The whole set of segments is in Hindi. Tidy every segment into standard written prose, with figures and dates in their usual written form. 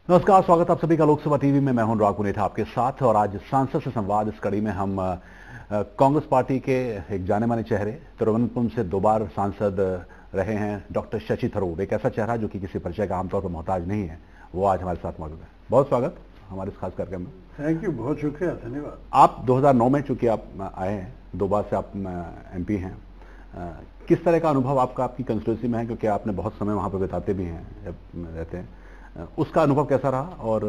नमस्कार, स्वागत आप सभी का लोकसभा टीवी में। मैं हूं अनुराग पुनेठा आपके साथ। और आज सांसद से संवाद इस कड़ी में हम कांग्रेस पार्टी के एक जाने माने चेहरे, तिरुवनंतपुरम से 2 बार सांसद रहे हैं डॉक्टर शशि थरूर, एक ऐसा चेहरा जो कि किसी परिचय का आमतौर पर मोहताज नहीं है, वो आज हमारे साथ मौजूद है। बहुत स्वागत हमारे इस खास कार्यक्रम में। थैंक यू, बहुत शुक्रिया, धन्यवाद। आप 2009 में चूंकि आप आए हैं, 2 बार से आप MP हैं, किस तरह का अनुभव आपका आपकी कंस्टिट्यूंसी में है, क्योंकि आपने बहुत समय वहाँ पर बिताते भी हैं जब रहते हैं, उसका अनुभव कैसा रहा? और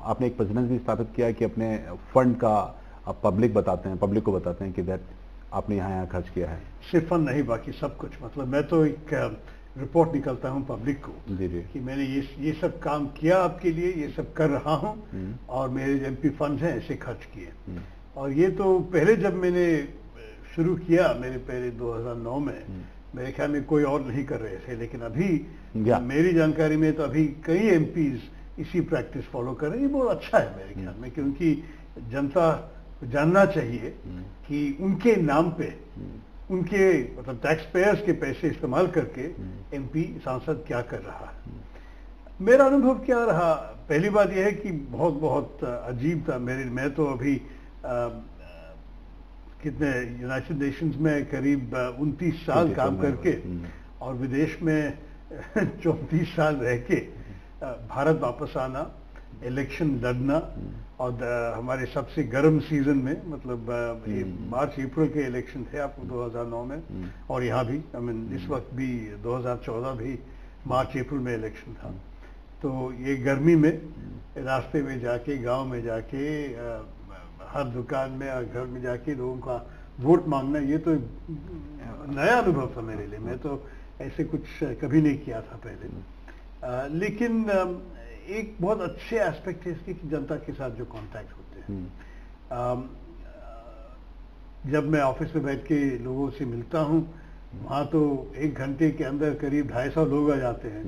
आपने एक प्रेसिडेंस भी स्थापित किया है कि अपने फंड का आप पब्लिक को बताते हैं कि दैट आपने यहाँ खर्च किया है। सिर्फ फंड नहीं, बाकी सब कुछ। मतलब मैं तो एक रिपोर्ट निकलता हूँ पब्लिक को जी कि मैंने ये सब काम किया आपके लिए, ये सब कर रहा हूँ और मेरे MP फंड हैं ऐसे खर्च किए। और ये तो पहले जब मैंने शुरू किया, मेरे पहले 2009 में, मेरे ख्याल में कोई और नहीं कर रहे थे, लेकिन अभी मेरी जानकारी में तो अभी कई MPs इसी प्रैक्टिस फॉलो कर रहे हैं। ये बहुत अच्छा है मेरे ख्याल में, क्योंकि जनता को जानना चाहिए कि उनके नाम पे, उनके मतलब टैक्स पेयर्स के पैसे इस्तेमाल करके MP सांसद क्या कर रहा है। मेरा अनुभव क्या रहा? पहली बात यह है कि बहुत बहुत अजीब था। मैं तो अभी कितने यूनाइटेड नेशंस में करीब 29 साल काम करके और विदेश में 34 साल रह के भारत वापस आना, इलेक्शन लड़ना, और हमारे सबसे गर्म सीजन में, मतलब मार्च अप्रैल के इलेक्शन थे आपको 2009 में, और यहाँ भी इस वक्त भी 2014 भी मार्च अप्रैल में इलेक्शन था। तो ये गर्मी में रास्ते में जाके, गांव में जाके, हर दुकान में और घर में जाके लोगों का वोट मांगना, ये तो नया अनुभव था मेरे लिए। मैं तो ऐसे कुछ कभी नहीं किया था पहले। लेकिन एक बहुत अच्छे एस्पेक्ट है इसके कि जनता के साथ जो कांटेक्ट होते हैं। जब मैं ऑफिस में बैठ के लोगों से मिलता हूँ, वहाँ तो 1 घंटे के अंदर करीब 250 लोग आ जाते हैं।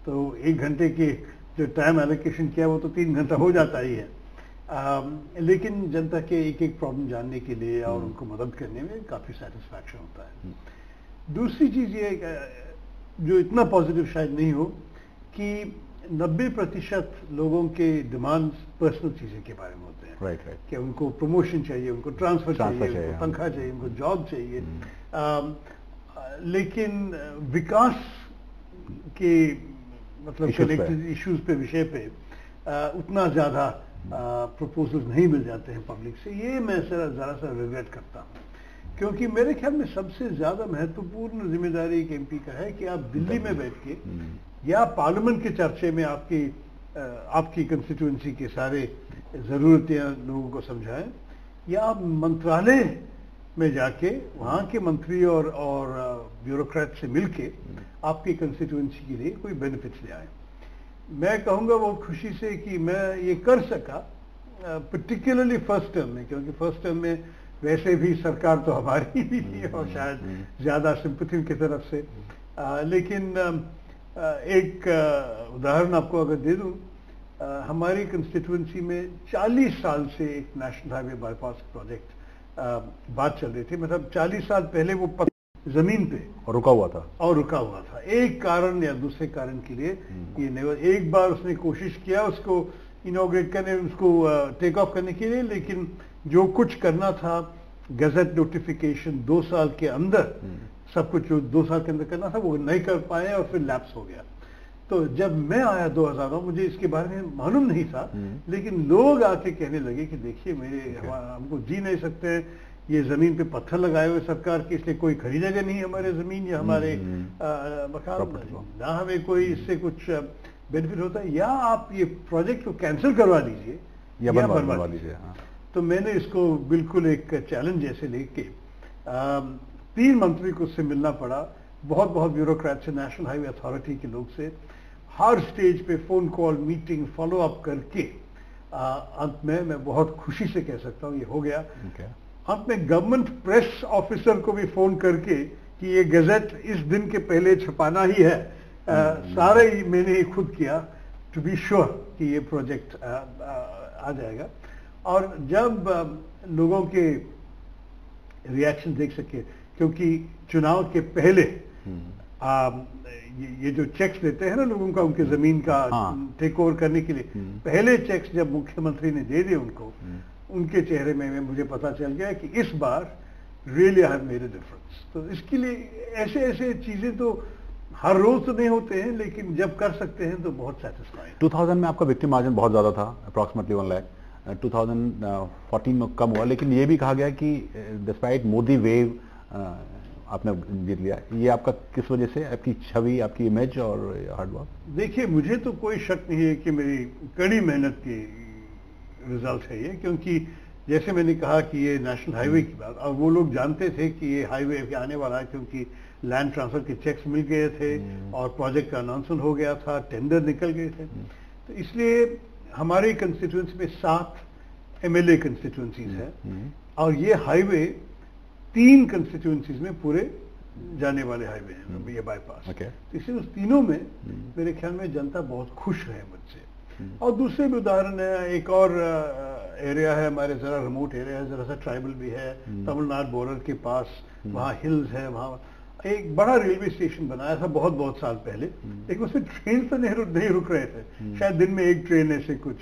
तो 1 घंटे के जो टाइम एलोकेशन किया वो तो 3 घंटा हो जाता ही है। लेकिन जनता के एक एक प्रॉब्लम जानने के लिए और उनको मदद करने में काफ़ी सेटिस्फैक्शन होता है। दूसरी चीज़ ये जो इतना पॉजिटिव शायद नहीं हो कि 90% लोगों के डिमांड्स पर्सनल चीज़ें के बारे में होते हैं। राइट। कि उनको प्रमोशन चाहिए, उनको ट्रांसफर चाहिए, उनको तनख्वाह चाहिए, उनको जॉब चाहिए। लेकिन विकास के मतलब कनेक्टेड इश्यूज पे, विषय पे उतना ज़्यादा प्रपोजल्स नहीं मिल जाते हैं पब्लिक से। ये मैं ज़रा सा रिग्रेट करता हूँ, क्योंकि मेरे ख्याल में सबसे ज़्यादा महत्वपूर्ण जिम्मेदारी एक MP का है कि आप दिल्ली में बैठ के या पार्लियामेंट के चर्चे में आपकी कंस्टिट्यूएंसी के सारे ज़रूरतें लोगों को समझाएं, या आप मंत्रालय में जाके वहाँ के मंत्री और ब्यूरोक्रेट से मिलके आपकी कंस्टिट्यूएंसी के लिए कोई बेनिफिट्स ले आए। मैं कहूँगा बहुत खुशी से कि मैं ये कर सका, पर्टिकुलरली फर्स्ट टर्म में, क्योंकि फर्स्ट टर्म में वैसे भी सरकार तो हमारी ही थी और शायद ज़्यादा सिंपैथी की तरफ से। लेकिन एक उदाहरण आपको अगर दे दूँ, हमारी कंस्टिट्यूएंसी में 40 साल से एक नेशनल हाईवे बाईपास प्रोजेक्ट बात चल रही थी। मतलब 40 साल पहले वो जमीन पे और रुका हुआ था एक कारण या दूसरे कारण के लिए। ये नहीं, एक बार उसने कोशिश किया उसको इनॉग्रेट करने, उसको टेक ऑफ करने के लिए, लेकिन जो कुछ करना था गजट नोटिफिकेशन 2 साल के अंदर, सब कुछ जो 2 साल के अंदर करना था वो नहीं कर पाए और फिर लैप्स हो गया। तो जब मैं आया 2009, मुझे इसके बारे में मालूम नहीं था, लेकिन लोग आके कहने लगे कि देखिए हमको जी नहीं सकते, ये जमीन पे पत्थर लगाए हुए सरकार के, इसलिए कोई खरीदेगा नहीं हमारे जमीन या हमारे मकान, ना हमें कोई इससे कुछ बेनिफिट होता है, या आप ये प्रोजेक्ट को कैंसिल करवा दीजिए या बनवा लीजिए। तो मैंने इसको बिल्कुल एक चैलेंज जैसे लेके 3 मंत्री को उससे मिलना पड़ा, बहुत बहुत ब्यूरोक्रेट से, नेशनल हाईवे अथॉरिटी के लोग से, हर स्टेज पे phone call, meeting, follow up करके अंत में मैं बहुत खुशी से कह सकता हूँ ये हो गया। अंत में गवर्नमेंट प्रेस ऑफिसर को भी फोन करके कि ये गजट इस दिन के पहले छपाना ही है, सारे ही मैंने खुद किया टू बी श्योर कि ये प्रोजेक्ट आ जाएगा। और जब लोगों के रिएक्शन देख सके, क्योंकि चुनाव के पहले ये जो चेक्स देते हैं ना लोगों का उनके जमीन का टेक ओवर करने के लिए, पहले चेक्स जब मुख्यमंत्री ने दे दिए उनको, उनके चेहरे में मुझे पता चल गया कि इस बार really I have made a difference. तो इसके लिए ऐसे ऐसे चीजें तो हर रोज तो नहीं होते हैं, लेकिन जब कर सकते हैं तो बहुत सेटिस्फाइड। 2000 में आपका विक्टिम मार्जिन बहुत ज्यादा था, अप्रॉक्सीमेटली 1 लाख। 2014 में कम हुआ, लेकिन ये भी कहा गया कि डिस्पाइट मोदी वेव आपने जीत लिया। ये आपका किस वजह से, आपकी छवि, आपकी इमेज और हार्डवर्क? देखिए, मुझे तो कोई शक नहीं है कि मेरी कड़ी मेहनत की रिजल्ट है ये, क्योंकि जैसे मैंने कहा कि ये नेशनल हाईवे की बात, और वो लोग जानते थे कि ये हाईवे आने वाला है, क्योंकि लैंड ट्रांसफर के चेक्स मिल गए थे और प्रोजेक्ट का अनाउंसमेंट हो गया था, टेंडर निकल गए थे। तो इसलिए हमारे कंस्टिट्यूएंसी में 7 MLA कंस्टिट्यूएंसीज है, और ये हाईवे 3 कंस्टिट्यूएंसीज में पूरे जाने वाले हाईवे हैं, ये बाईपास। तो इसलिए उस तीनों में मेरे ख्याल में जनता बहुत खुश है मुझसे। और दूसरे भी उदाहरण है, एक और एरिया है हमारे, जरा रिमोट एरिया है, जरा सा ट्राइबल भी है, तमिलनाडु बॉर्डर के पास, वहाँ हिल्स है, वहाँ एक बड़ा रेलवे स्टेशन बनाया था बहुत बहुत साल पहले, लेकिन उसमें ट्रेन तो नहीं रुक रहे थे, शायद दिन में 1 ट्रेन ऐसे कुछ।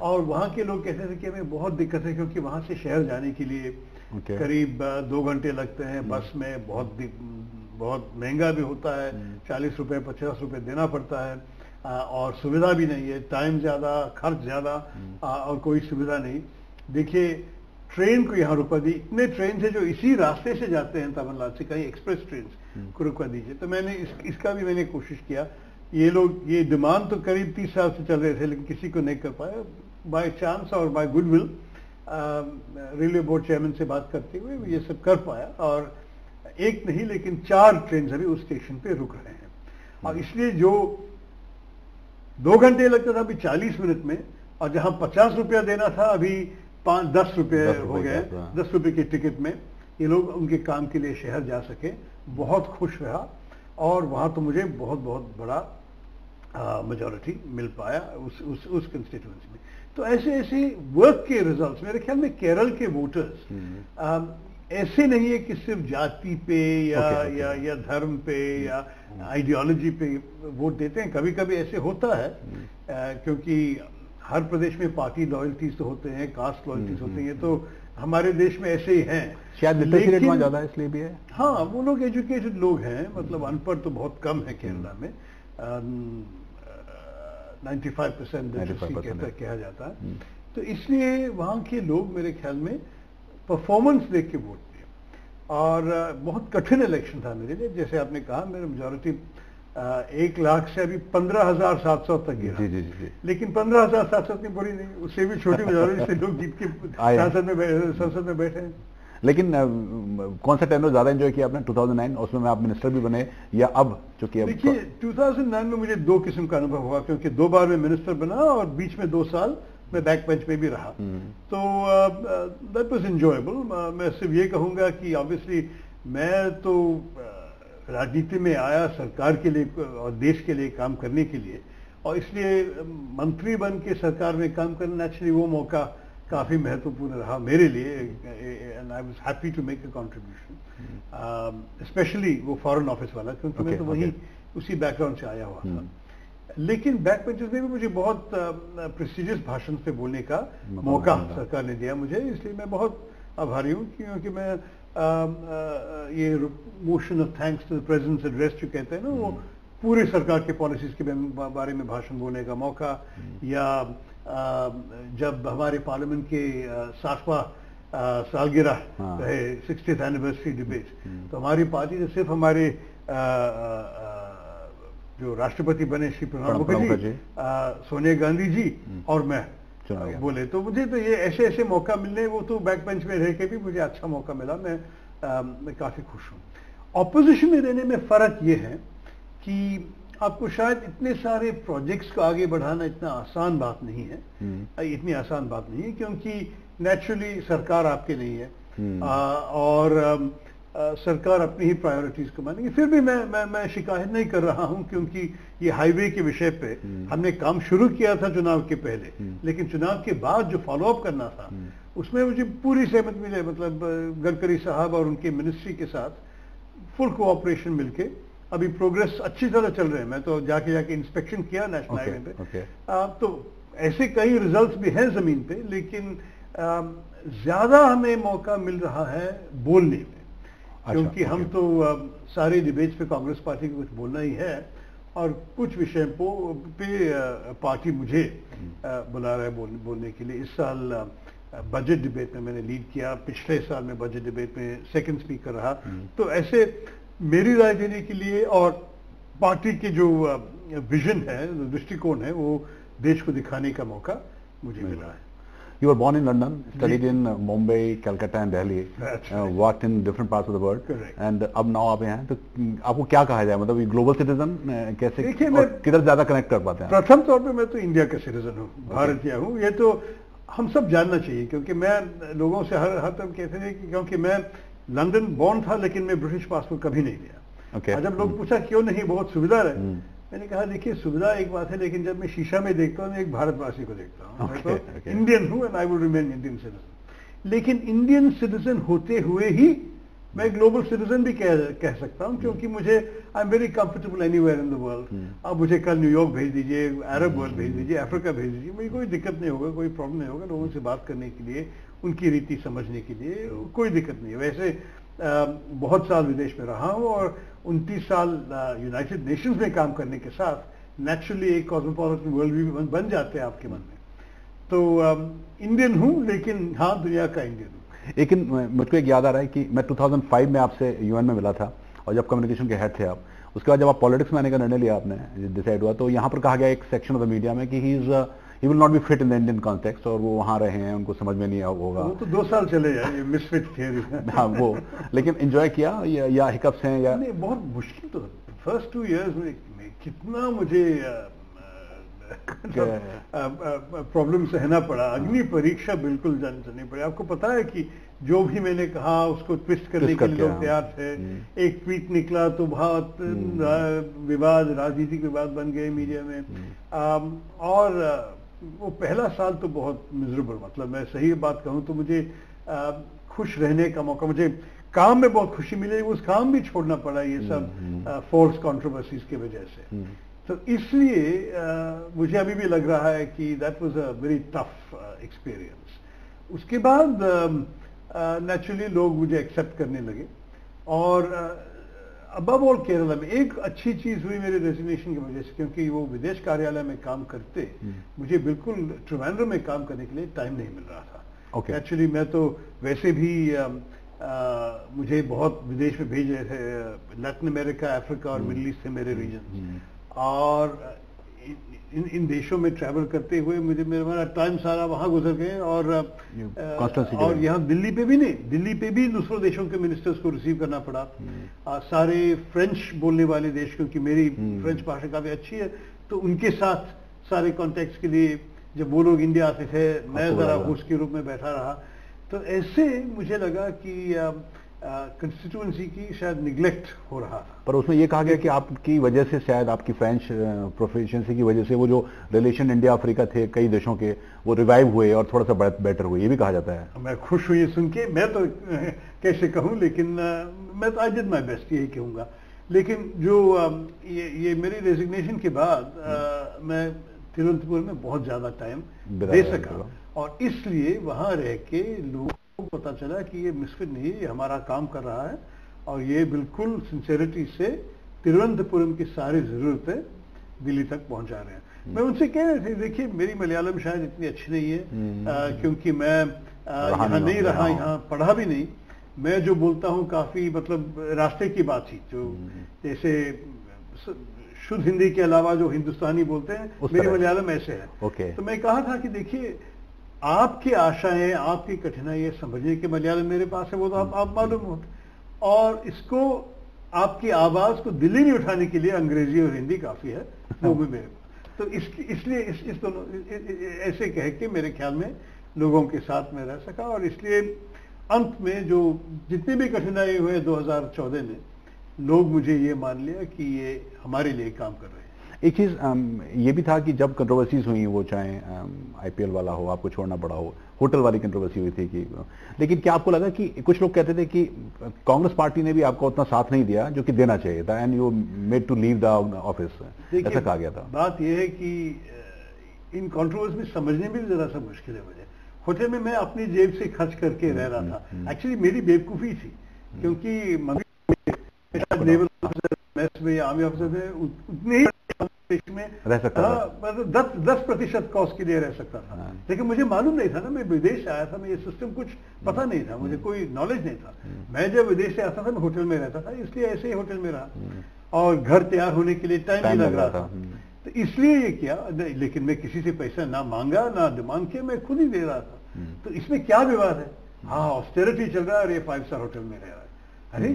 और वहाँ के लोग कहते थे कि हमें बहुत दिक्कत है, क्योंकि वहाँ से शहर जाने के लिए करीब 2 घंटे लगते हैं बस में, बहुत महंगा भी होता है, 40 रुपए 50 रुपए देना पड़ता है, और सुविधा भी नहीं है, टाइम ज्यादा, खर्च ज्यादा, और कोई सुविधा नहीं। देखिए, ट्रेन को यहाँ रुकवा दी, इतने ट्रेन थे जो इसी रास्ते से जाते हैं तमिलनाडु से, कहीं एक्सप्रेस ट्रेन को रुकवा दीजिए। तो मैंने इसका भी मैंने कोशिश किया। ये लोग, ये डिमांड तो करीब 30 साल से चल रहे थे, लेकिन किसी को नहीं कर पाया। बाय चांस और by goodwill railway board chairman से बात करते हुए ये सब कर पाया, और एक नहीं लेकिन 4 ट्रेन अभी उस स्टेशन पे रुक रहे हैं। और इसलिए जो 2 घंटे लगता था अभी 40 मिनट में, और जहां 50 रुपया देना था अभी 10 रुपये हो गए, 10 रुपए की टिकट में ये लोग उनके काम के लिए शहर जा सके। बहुत खुश रहा, और वहां तो मुझे बहुत बहुत बड़ा मेजॉरिटी मिल पाया उस कंस्टिट्यूएंसी में। तो ऐसे ऐसे वर्क के रिजल्ट्स, मेरे ख्याल में केरल के वोटर्स ऐसे नहीं है कि सिर्फ जाति पे या धर्म पे या आइडियोलॉजी पे वोट देते हैं। कभी कभी ऐसे होता है, क्योंकि हर प्रदेश में पार्टी लॉयल्टीज तो होते हैं, कास्ट लॉयल्टीज होती हैं, तो हमारे देश में ऐसे ही हैं। शायद लिटरेसी रेट वहाँ ज्यादा है, इसलिए भी है। हाँ, वो लोग एजुकेटेड लोग हैं, मतलब अनपढ़ तो बहुत कम है केरला में। 95% कहा जाता है। तो इसलिए वहाँ के लोग मेरे ख्याल में परफॉर्मेंस देख के वोट दिए, और बहुत कठिन इलेक्शन था मेरे लिए। जैसे आपने कहा, मेरी मेजॉरिटी 1 लाख से अभी 15,700 तक गिरा, लेकिन 15,700 इतनी बड़ी नहीं, उससे भी छोटी मेजॉरिटी से लोग जीत के संसद में बैठे हैं। लेकिन कौन सा टेनर ज्यादा एंजॉय किया आपने? 2009 उसमें आप मिनिस्टर भी बने, या अब चूंकि देखिए 2009 में मुझे 2 किस्म का अनुभव हुआ, क्योंकि 2 बार मैं मिनिस्टर बना और बीच में 2 साल मैं बैक बेंच पे भी रहा। तो दैट वाज एंजॉयबल। मैं सिर्फ ये कहूंगा कि ऑब्वियसली मैं तो राजनीति में आया सरकार के लिए और देश के लिए काम करने के लिए, और इसलिए मंत्री बन के सरकार में काम करना एक्चुअली वो मौका काफी महत्वपूर्ण रहा मेरे लिए, and I was happy to make a contribution, specially वो फॉरेन ऑफिस वाला, क्योंकि मैं तो वही उसी बैकग्राउंड से आया हुआ था। लेकिन बैक बेंचेस में भी मुझे बहुत प्रेस्टिजियस भाषण से बोलने का मौका सरकार ने दिया मुझे, इसलिए मैं बहुत आभारी हूँ, क्योंकि मैं ये motion of thanks to the president's address जो कहते हैं ना, वो पूरे सरकार के पॉलिसीज के बारे में भाषण बोलने का मौका, या जब हमारे पार्लियामेंट के 60वां सालगिरह रहे, 60th एनिवर्सरी डिबेट, तो हमारी पार्टी ने सिर्फ हमारे जो राष्ट्रपति बने श्री प्रणब मुखर्जी, सोनिया गांधी जी और मैं बोले, तो मुझे तो ये ऐसे ऐसे मौका मिलने, वो तो बैक बेंच में रह के भी मुझे अच्छा मौका मिला। मैं काफी खुश हूँ। ऑपोजिशन में रहने में फर्क ये है कि आपको शायद इतने सारे प्रोजेक्ट्स को आगे बढ़ाना इतना आसान बात नहीं है, इतनी आसान बात नहीं है, क्योंकि नेचुरली सरकार आपके नहीं है, और सरकार अपनी ही प्रायोरिटीज को मानेगी। फिर भी मैं शिकायत नहीं कर रहा हूं, क्योंकि ये हाईवे के विषय पे हमने काम शुरू किया था चुनाव के पहले, लेकिन चुनाव के बाद जो फॉलोअप करना था उसमें मुझे पूरी सहमत मिले, मतलब गडकरी साहब और उनके मिनिस्ट्री के साथ फुल कोऑपरेशन मिलके अभी प्रोग्रेस अच्छी तरह चल रहे हैं। मैं तो जाके इंस्पेक्शन किया नेशनल हाईवे पे। तो ऐसे कई रिजल्ट्स भी हैं जमीन पे, लेकिन ज्यादा हमें मौका मिल रहा है बोलने में। क्योंकि हम तो सारे डिबेट्स पे कांग्रेस पार्टी को कुछ बोलना ही है, और कुछ विषय पे पार्टी मुझे बुला रहा है बोलने के लिए। इस साल बजट डिबेट में मैंने लीड किया, पिछले साल में बजट डिबेट में सेकंड स्पीकर रहा। तो ऐसे मेरी राय देने के लिए और पार्टी के जो विजन है, दृष्टिकोण है, वो देश को दिखाने का मौका मुझे मिला है। You were born in London, studied in Mumbai, Calcutta and Delhi, worked in different parts of the world, and अब now आप हैं, तो आपको क्या कहा जाए, मतलब ग्लोबल सिटीजन कैसे किधर ज्यादा कनेक्ट कर पाते हैं? प्रथम तौर पे मैं तो इंडिया का सिटीजन हूँ, भारतीय हूँ। ये तो हम सब जानना चाहिए, क्योंकि मैं लोगों से हर तरफ कहते थे कि क्योंकि मैं लंदन बॉर्न था, लेकिन मैं ब्रिटिश पासपोर्ट कभी नहीं लिया। और जब लोग पूछा क्यों नहीं, बहुत सुविधा है, मैंने कहा देखिए सुविधा एक बात है, लेकिन जब मैं शीशा में देखता हूँ, मैं एक भारतवासी को देखता हूँ। मैं तो इंडियन हूँ and I will remain Indian citizen. लेकिन इंडियन सिटीजन होते हुए ही मैं ग्लोबल सिटीजन भी कह सकता हूँ, क्योंकि मुझे I am very comfortable anywhere in the world. आप मुझे कल न्यूयॉर्क भेज दीजिए, अरब वर्ल्ड भेज दीजिए, अफ्रीका भेज दीजिए, मुझे कोई दिक्कत नहीं होगा, कोई प्रॉब्लम नहीं होगा। लोगों से बात करने के लिए, उनकी रीति समझने के लिए कोई दिक्कत नहीं है। वैसे बहुत साल विदेश में रहा हूँ, और 29 साल यूनाइटेड नेशंस में काम करने के साथ नेचुरली एक कॉस्मोपॉलिटन वर्ल्ड भी बन जाते हैं आपके मन में। तो इंडियन हूँ, लेकिन हाँ, दुनिया का इंडियन हूँ। लेकिन मुझको एक याद आ रहा है कि मैं 2005 में आपसे यूएन में मिला था, और जब कम्युनिकेशन के हेड थे आप, उसके बाद जब आप पॉलिटिक्स में आने का निर्णय लिया, आपने डिसाइड हुआ, तो यहाँ पर कहा गया एक सेक्शन ऑफ द मीडिया में कि he will not be fit in the Indian context, और वो वहाँ रहे हैं, उनको समझ में नहीं होगा। वो तो 2 साल चले जाए, ये मिसफिट थियरी। हाँ वो, लेकिन एंजॉय किया या हिकअप्स हैं या नहीं? बहुत मुश्किल तो फर्स्ट 2 इयर्स में कितना मुझे प्रॉब्लम सहना पड़ा। अग्नि परीक्षा बिल्कुल चलनी पड़ी। आपको पता है कि जो भी मैंने कहा उसको ट्विस्ट करने के लिए लोग तैयार थे। एक ट्वीट निकला तो बहुत विवाद, राजनीतिक विवाद बन गए मीडिया में। और वो पहला साल तो बहुत मिजरेबल, मतलब मैं सही बात कहूँ तो मुझे खुश रहने का मौका, मुझे काम में बहुत खुशी मिली, उस काम भी छोड़ना पड़ा ये सब फॉल्स कंट्रोवर्सीज की वजह से। तो इसलिए मुझे अभी भी लग रहा है कि that was a very tough experience. उसके बाद नेचुरली लोग मुझे एक्सेप्ट करने लगे, और अबव ऑल केरला में एक अच्छी चीज हुई मेरे रेजिग्नेशन की वजह से, क्योंकि वो विदेश कार्यालय में काम करते, मुझे बिल्कुल ट्रिवेंड्रम में काम करने के लिए टाइम नहीं मिल रहा था। एक्चुअली मैं तो वैसे भी मुझे बहुत विदेश में भेज रहे थे, लैटिन अमेरिका, अफ्रीका और मिडिल ईस्ट थे मेरे रीजन, और इन देशों में ट्रैवल करते हुए मेरा टाइम सारा वहां गुजर गए। और यहाँ दिल्ली पे भी नहीं, दिल्ली पे भी दूसरों देशों के मिनिस्टर्स को रिसीव करना पड़ा। सारे फ्रेंच बोलने वाले देश, क्योंकि मेरी फ्रेंच भाषा काफी अच्छी है, तो उनके साथ सारे कॉन्टेक्ट्स के लिए जब वो लोग इंडिया आते थे, मैं जरा होस्ट के रूप में बैठा रहा। तो ऐसे मुझे लगा कि कंस्टिट्यूएंसी की शायद निगलेक्ट हो रहा था। पर उसमें ये कहा गया कि आपकी वजह से, शायद आपकी फ्रेंच प्रोफिशिएंसी की वजह से, वो जो रिलेशन इंडिया अफ्रीका थे कई देशों के, वो रिवाइव हुए और थोड़ा सा बेटर हुए, ये भी कहा जाता है। मैं खुश हुई सुन के, मैं तो कैसे कहूँ, लेकिन मैं तो आई डिड माय बेस्ट, यही कहूँगा। लेकिन जो ये मेरी रेजिग्नेशन के बाद मैं तिरुवनंतपुरम में बहुत ज्यादा टाइम दे सका, और इसलिए वहां रह के लोगों को पता चला कि ये मिसफिट नहीं, ये हमारा काम कर रहा है, और ये बिल्कुल सिंसेरिटी से तिरुवनंतपुरम की सारी जरूरतें दिल्ली तक पहुंचा रहे हैं। मैं उनसे कह रहे थे, देखिए मेरी मलयालम शायद इतनी अच्छी नहीं है, क्योंकि मैं यहाँ नहीं रहा, यहाँ पढ़ा भी नहीं। मैं जो बोलता हूँ काफी मतलब रास्ते की बात ही, जो जैसे शुद्ध हिंदी के अलावा जो हिंदुस्तानी बोलते हैं, मेरी मलयालम ऐसे है। तो मैं कहा था कि देखिए आपकी आशाएं, आपकी कठिनाइयां समझने के मलयालम मेरे पास है, वो तो आप मालूम होते, और इसको आपकी आवाज को दिल्ली में उठाने के लिए अंग्रेजी और हिंदी काफी है, वो भी मेरे पास। तो इसलिए इस दोनों ऐसे कह के मेरे ख्याल में लोगों के साथ में रह सका, और इसलिए अंत में जो जितने भी कठिनाई हुए 2014 में, लोग मुझे ये मान लिया कि ये हमारे लिए काम कर रहे हैं। एक चीज ये भी था कि जब कंट्रोवर्सीज हुई, वो चाहे आईपीएल वाला हो, आपको छोड़ना पड़ा हो, होटल वाली कंट्रोवर्सी हुई थी कि, लेकिन क्या आपको लगा कि कुछ लोग कहते थे कि कांग्रेस पार्टी ने भी आपको उतना साथ नहीं दिया जो कि देना चाहिए था, and you made to leave the office, ऐसा कहा गया था? बात यह है कि इन कंट्रोवर्सी में समझने में भी जरा सा मुश्किल है। मुझे होटल में मैं अपनी जेब से खर्च करके रह रहा था। एक्चुअली मेरी बेवकूफ़ी थी, क्योंकि नेवल ऑफिसर मैस में या आर्मी ऑफिसर में उतने ही में रह सकता था, मतलब 10% कॉस्ट के लिए रह सकता था। लेकिन मुझे मालूम नहीं था ना, मैं विदेश से आया था, मैं ये सिस्टम कुछ पता नहीं था, मुझे कोई नॉलेज नहीं था। मैं जब विदेश से आता था मैं होटल में रहता था, इसलिए ऐसे ही होटल में रहा, और घर तैयार होने के लिए टाइम भी लग रहा था। तो इसलिए ये किया, लेकिन मैं किसी से पैसा ना मांगा ना डिमांड किया, मैं खुद ही दे रहा था। तो इसमें क्या विवाद है? हाँ, ऑस्टेरिटी चल रहा है और ये 5 स्टार होटल में रह रहा है। अरे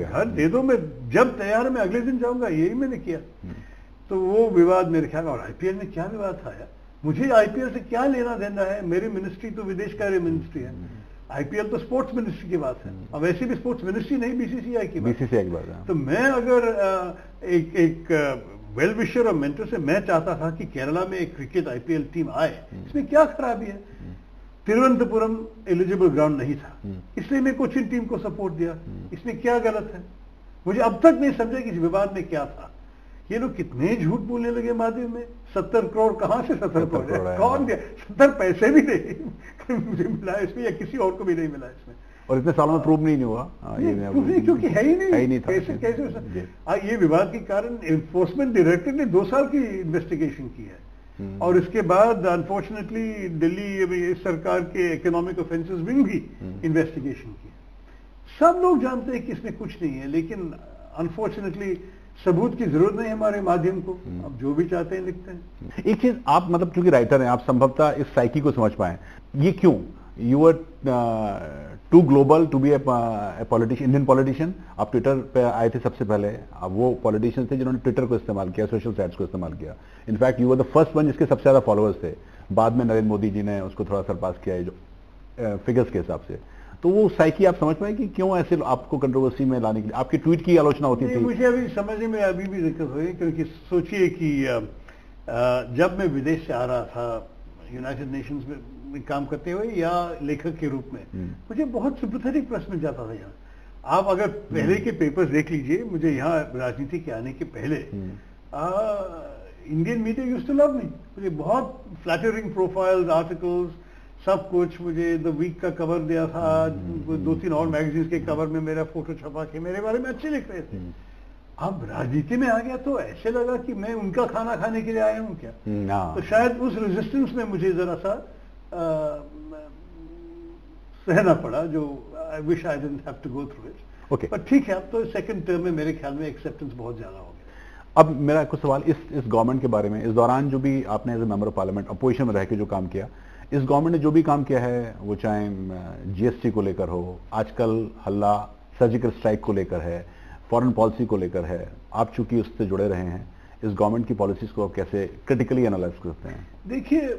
घर दे दो, मैं जब तैयार है मैं अगले दिन जाऊंगा, यही मैंने किया। तो वो विवाद मेरे ख्याल में, और आईपीएल में क्या विवाद था यार? मुझे आईपीएल से क्या लेना देना है? मेरी मिनिस्ट्री तो विदेश कार्य मिनिस्ट्री है, आईपीएल तो स्पोर्ट्स मिनिस्ट्री की बात है, और वैसे भी स्पोर्ट्स मिनिस्ट्री नहीं, बीसीसीआई की बात है। तो मैं अगर एक वेल विशर और मेंटर से मैं चाहता था कि केरला में एक क्रिकेट आईपीएल टीम आए, इसमें क्या खराबी है? तिरुवनंतपुरम एलिजिबल ग्राउंड नहीं था, इसलिए मैं कोचिन टीम को सपोर्ट दिया, इसमें क्या गलत है? मुझे अब तक नहीं समझा कि इस विवाद में क्या था। ये लोग कितने झूठ बोलने लगे माध्यम में। 70 करोड़ कहां से 70 करोड़? कौन दिया? 70 पैसे भी नहीं मुझे मिला इसमें, या किसी और को भी नहीं मिला इसमें, और इतने सालों में प्रूव नहीं हुआ। क्योंकि है ही नहीं, कैसे ये विवाद के कारण एनफोर्समेंट डायरेक्टर ने 2 साल की इन्वेस्टिगेशन की है, और इसके बाद अनफॉर्चुनेटली दिल्ली सरकार के इकोनॉमिक ऑफेंसेस विंग भी इन्वेस्टिगेशन की। सब लोग जानते हैं कि इसमें कुछ नहीं है, लेकिन अनफॉर्चुनेटली सबूत की जरूरत नहीं हमारे माध्यम को, अब जो भी चाहते हैं लिखते हैं। एक चीज आप, मतलब चूंकि राइटर हैं आप, संभवतः इस साइकी को समझ पाए, ये क्यों? You are too global to be a politician, Indian politician. आप ट्विटर पे आए थे सबसे पहले, आप वो पॉलिटिशियन थे जिन्होंने ट्विटर को इस्तेमाल किया, सोशल साइट्स को इस्तेमाल किया। In fact you are the first one जिसके सबसे ज्यादा फॉलोअर्स थे। बाद में नरेंद्र मोदी जी ने उसको थोड़ा सरपास किया है, जो फिगर्स के हिसाब से। तो वो साइकी आप समझ पाए कि क्यों ऐसे आपको कंट्रोवर्सी में लाने के लिए? आपकी ट्वीट की आलोचना होती थी। मुझे अभी समझने में अभी भी दिक्कत हो रही, क्योंकि सोचिए कि जब मैं विदेश से आ रहा था यूनाइटेड नेशंस में काम करते हुए या लेखक के रूप में, मुझे बहुत सिंपैथेटिक प्रेस मिल जाता था यहाँ। आप अगर पहले के पेपर्स देख लीजिए, मुझे यहाँ राजनीति के आने के पहले Indian media used to love me. मुझे बहुत फ्लैटरिंग प्रोफाइल्स, आर्टिकल्स, सब कुछ। मुझे द वीक का कवर दिया था, 2-3 और मैगजीन्स के कवर में मेरा फोटो छपा के मेरे बारे में अच्छे लिख रहे थे। अब राजनीति में आ गया तो ऐसे लगा कि मैं उनका खाना खाने के लिए आया हूं क्या? तो शायद उस रेजिस्टेंस में मुझे जरा सा सहना पड़ा, जो I wish I didn't have to go through it. Okay, पर ठीक है, अब तो सेकंड टर्म में मेरे ख्याल में एक्सेप्टेंस बहुत ज्यादा हो गया। अब मेरा कुछ सवाल इस गवर्नमेंट के बारे में। इस दौरान जो भी आपने as a member of parliament opposition में रह के जो काम किया, इस गवर्नमेंट ने जो भी काम किया है, वो चाहे जीएसटी को लेकर हो, आजकल हल्ला सर्जिकल स्ट्राइक को लेकर है, फॉरेन पॉलिसी को लेकर है, आप चूंकि उससे जुड़े रहे हैं, इस गवर्नमेंट की पॉलिसीज को आप कैसे क्रिटिकली एनालाइज करते हैं? देखिए,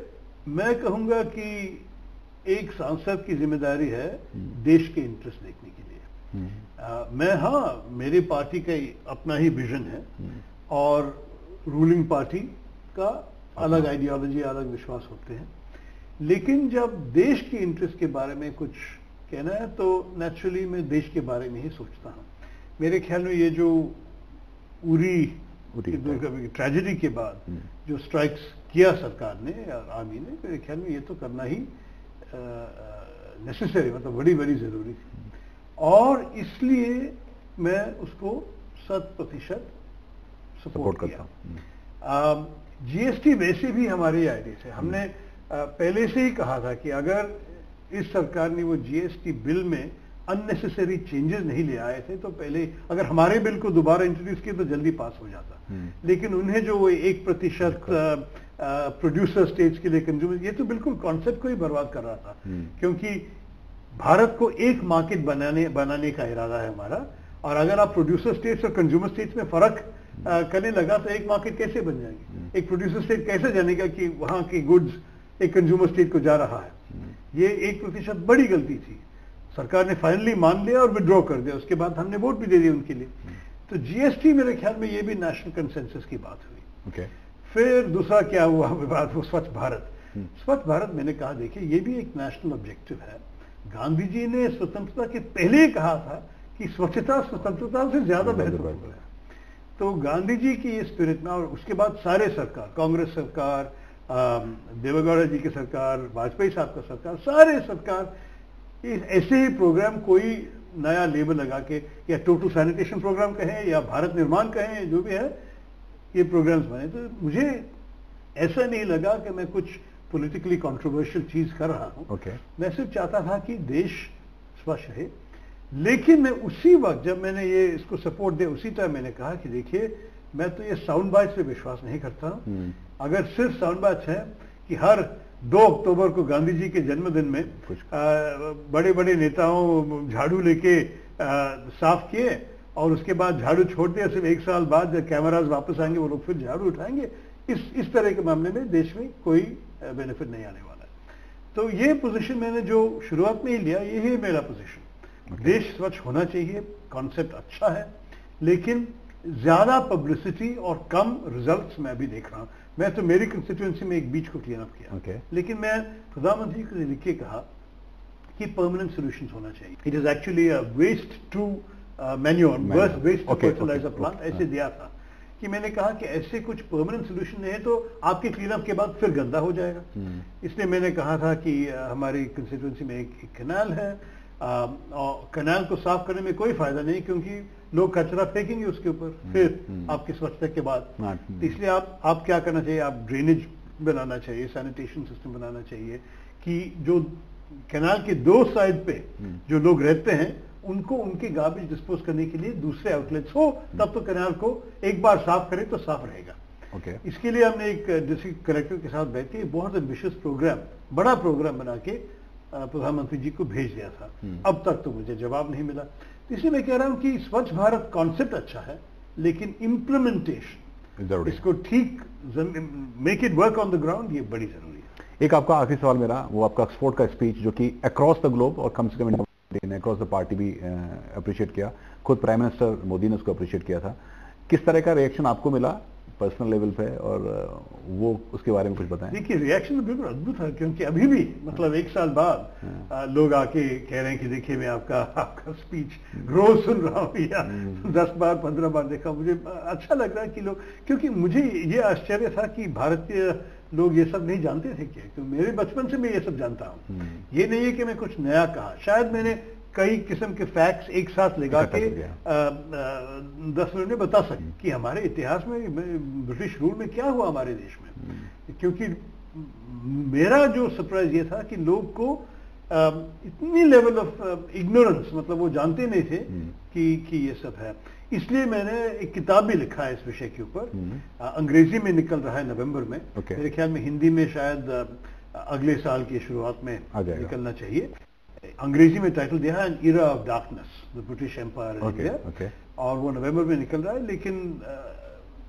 मैं कहूंगा कि एक सांसद की जिम्मेदारी है देश के इंटरेस्ट देखने के लिए। हाँ, मेरी पार्टी का अपना ही विजन है, और रूलिंग पार्टी का अलग आइडियोलॉजी, अलग विश्वास होते हैं, लेकिन जब देश के इंटरेस्ट के बारे में कुछ कहना है तो नेचुरली मैं देश के बारे में ही सोचता हूँ। मेरे ख्याल में ये जो उरी ट्रेजेडी के बाद जो स्ट्राइक्स किया सरकार ने और आर्मी ने, मेरे ख्याल में ये तो करना ही नेसेसरी, मतलब बड़ी बड़ी जरूरी थी, और इसलिए मैं उसको 100% सपोर्ट करता हूँ। जीएसटी वैसे भी हमारी आइडिया है, हमने पहले से ही कहा था कि अगर इस सरकार ने वो जीएसटी बिल में अननेसेसरी चेंजेस नहीं ले आए थे तो पहले अगर हमारे बिल को दोबारा इंट्रोड्यूस किया तो जल्दी पास हो जाता। लेकिन उन्हें जो 1% प्रोड्यूसर स्टेट्स के लिए कंज्यूमर, ये तो बिल्कुल कॉन्सेप्ट को ही बर्बाद कर रहा था, क्योंकि भारत को एक मार्केट बनाने का इरादा है हमारा, और अगर आप प्रोड्यूसर स्टेट्स और कंज्यूमर स्टेट्स में फर्क करने लगा तो एक मार्केट कैसे बन जाएगी? एक प्रोड्यूसर स्टेट कैसे जानेगा कि वहां की गुड्स एक कंज्यूमर स्टेट को जा रहा है? ये 1% बड़ी गलती थी। सरकार ने फाइनली मान लिया और विड्रॉ कर दिया, उसके बाद हमने वोट भी दे दिया उनके लिए। तो जीएसटी मेरे ख्याल में ये भी नेशनल कंसेंसस की बात हुई। ओके। फिर दूसरा क्या हुआ विवाद, वो स्वच्छ भारत। स्वच्छ भारत मैंने कहा देखिए ये भी एक नेशनल ऑब्जेक्टिव है। गांधी जी ने स्वतंत्रता के पहले ही कहा था कि स्वच्छता स्वतंत्रता से ज्यादा महत्वपूर्ण है। तो गांधी जी की ये स्पिरिट में, और उसके बाद सारे सरकार, कांग्रेस सरकार, देवेगौड़ा जी की सरकार, वाजपेयी साहब का सरकार, सारे सरकार ऐसे ही प्रोग्राम, कोई नया लेबल लगा के, या टोटल सैनिटेशन प्रोग्राम कहें या भारत निर्माण कहें, जो भी है ये प्रोग्राम्स बने। तो मुझे ऐसा नहीं लगा कि मैं कुछ पॉलिटिकली कंट्रोवर्शियल चीज कर रहा हूं। मैं सिर्फ चाहता था कि देश स्वच्छ रहे। लेकिन मैं उसी वक्त जब मैंने ये इसको सपोर्ट दिया, उसी टाइम मैंने कहा कि देखिए मैं तो ये साउंड बाइट्स पे विश्वास नहीं करता। अगर सिर्फ साउंड बाइट्स है कि हर 2 अक्टूबर को गांधी जी के जन्मदिन में बड़े बड़े नेताओं झाड़ू लेके साफ किए और उसके बाद झाड़ू छोड़ दिया, सिर्फ 1 साल बाद जब कैमराज वापस आएंगे वो लोग फिर झाड़ू उठाएंगे, इस तरह के मामले में देश में कोई बेनिफिट नहीं आने वाला है। तो ये पोजीशन मैंने जो शुरुआत में ही लिया, ये है मेरा पोजीशन। देश स्वच्छ होना चाहिए, कॉन्सेप्ट अच्छा है, लेकिन ज्यादा पब्लिसिटी और कम रिजल्ट्स मैं अभी देख रहा हूं। मैं तो मेरी कंस्टिट्यूएंसी में एक बीच को क्लीन अप किया, लेकिन मैं प्रधानमंत्री को लिख के कहा कि परमानेंट सोल्यूशन होना चाहिए। It is actually waste to manure, waste to fertiliser plant, ऐसे दिया था कि मैंने कहा कि ऐसे कुछ परमानेंट सोल्यूशन नहीं है तो आपके क्लीन अप के बाद फिर गंदा हो जाएगा। इसलिए मैंने कहा था कि हमारी कंस्टिट्यूएंसी में एक कैनाल है, और कैनाल को साफ करने में कोई फायदा नहीं, क्योंकि लोग कचरा फेंकेंगे उसके ऊपर फिर आपकी स्वच्छता के बाद। तो इसलिए आप क्या करना चाहिए, आप ड्रेनेज बनाना चाहिए, सैनिटेशन सिस्टम बनाना चाहिए कि जो कैनाल के 2 साइड पे जो लोग रहते हैं उनको उनके गार्बेज डिस्पोज करने के लिए दूसरे आउटलेट्स हो, तब तो कैनाल को एक बार साफ करें तो साफ रहेगा। इसके लिए हमने एक डिस्ट्रिक्ट कलेक्टर के साथ बैठ के बहुत एम्बिशियस प्रोग्राम, बड़ा प्रोग्राम बना के प्रधानमंत्री जी को भेज दिया था। अब तक तो मुझे जवाब नहीं मिला। इसलिए मैं कह रहा हूं कि स्वच्छ भारत कॉन्सेप्ट अच्छा है, लेकिन इम्प्लीमेंटेशन, इसको ठीक make it work on the ground, ये बड़ी जरूरी है। एक आपका आखिरी सवाल मेरा, वो आपका ऑक्सफोर्ड का स्पीच जो कि अक्रॉस द ग्लोब और कम से कम अक्रॉस द पार्टी भी अप्रिशिएट किया, खुद प्राइम मिनिस्टर मोदी ने उसको अप्रिशिएट किया था। किस तरह का रिएक्शन आपको मिला पर्सनल लेवल पे, और वो उसके बारे में कुछ बताएं। देखिए रिएक्शन तो बिल्कुल अद्भुत है, क्योंकि अभी भी मतलब 1 साल बाद लोग आके कह रहे हैं कि देखिए मैं आपका स्पीच रोज सुन रहा हूँ, या 10 बार 15 बार देखा। मुझे अच्छा लग रहा है कि लोग, क्योंकि मुझे ये आश्चर्य था कि भारतीय लोग ये सब नहीं जानते थे क्या, क्योंकि मेरे बचपन से मैं ये सब जानता हूँ। ये नहीं है कि मैं कुछ नया कहा, शायद मैंने कई किस्म के फैक्ट्स एक साथ लगा के 10 मिनट में बता सके कि हमारे इतिहास में ब्रिटिश रूल में क्या हुआ हमारे देश में। क्योंकि मेरा जो सरप्राइज ये था कि लोग को इतनी लेवल ऑफ इग्नोरेंस, मतलब वो जानते नहीं थे कि ये सब है। इसलिए मैंने एक किताब भी लिखा है इस विषय के ऊपर, अंग्रेजी में निकल रहा है नवंबर में। मेरे ख्याल में हिंदी में शायद अगले साल की शुरुआत में निकलना चाहिए। अंग्रेजी में टाइटल दिया है an era of darkness, the British empire in India, और वो नवंबर में निकल रहा है। लेकिन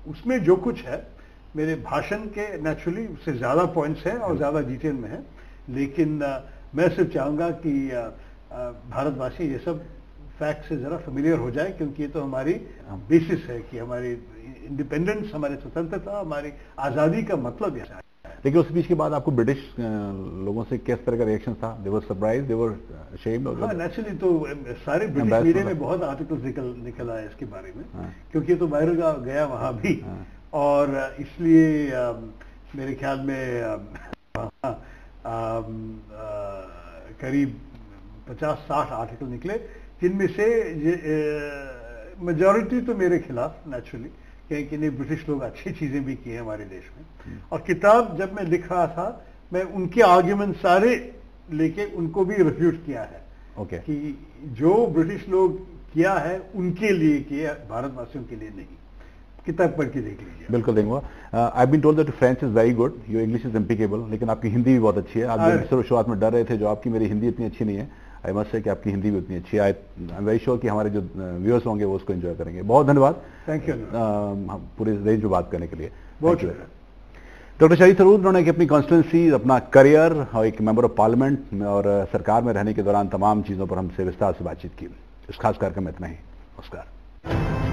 उसमें जो कुछ है मेरे भाषण के नेचुरली उससे ज्यादा पॉइंट्स हैं और ज्यादा डिटेल में है, लेकिन मैं सिर्फ चाहूंगा कि भारतवासी ये सब फैक्ट से जरा फेमिलियर हो जाए, क्योंकि ये तो हमारी बेसिस है कि हमारी इंडिपेंडेंस, हमारी स्वतंत्रता, हमारी आजादी का मतलब यह है। लेकिन उस बीच के बाद आपको ब्रिटिश लोगों से किस तरह का रिएक्शन था? They were surprise, they were ashamed? हाँ नेचुरली, तो सारे ब्रिटिश मीडिया में बहुत आर्टिकल्स निकल आए इसके बारे में, क्योंकि ये तो वायरल गया वहां भी, और इसलिए मेरे ख्याल में करीब 50-60 आर्टिकल निकले, जिनमें से मेजॉरिटी तो मेरे खिलाफ नेचुरली, कि नहीं ब्रिटिश लोग अच्छी चीजें भी की हैं हमारे देश में। और किताब जब मैं लिख रहा था, मैं उनके आर्ग्यूमेंट सारे लेके उनको भी रिफ्यूट किया है कि जो ब्रिटिश लोग किया है उनके लिए किया, भारतवासियों के लिए नहीं। किताब पढ़ के देख लीजिए। बिल्कुल देखूंगा। I been told that French is very good, your English is impeccable, लेकिन आपकी हिंदी भी बहुत अच्छी है। आप शुरुआत में डर रहे थे जो आपकी मेरी हिंदी इतनी अच्छी नहीं है, आई मस्ट से कि आपकी हिंदी भी उतनी अच्छी है। आई एम वेरी श्योर कि हमारे जो व्यूअर्स होंगे वो उसको एंजॉय करेंगे। बहुत धन्यवाद, थैंक यू पूरे रेंज में बात करने के लिए। बहुत डॉक्टर शहीद थरूर, उन्होंने अपनी कॉन्स्टिट्यूंसी, अपना करियर और एक मेंबर ऑफ पार्लियामेंट और सरकार में रहने के दौरान तमाम चीज़ों पर हमसे विस्तार से बातचीत की। इस खास कार्यक्रम में इतना ही। नमस्कार।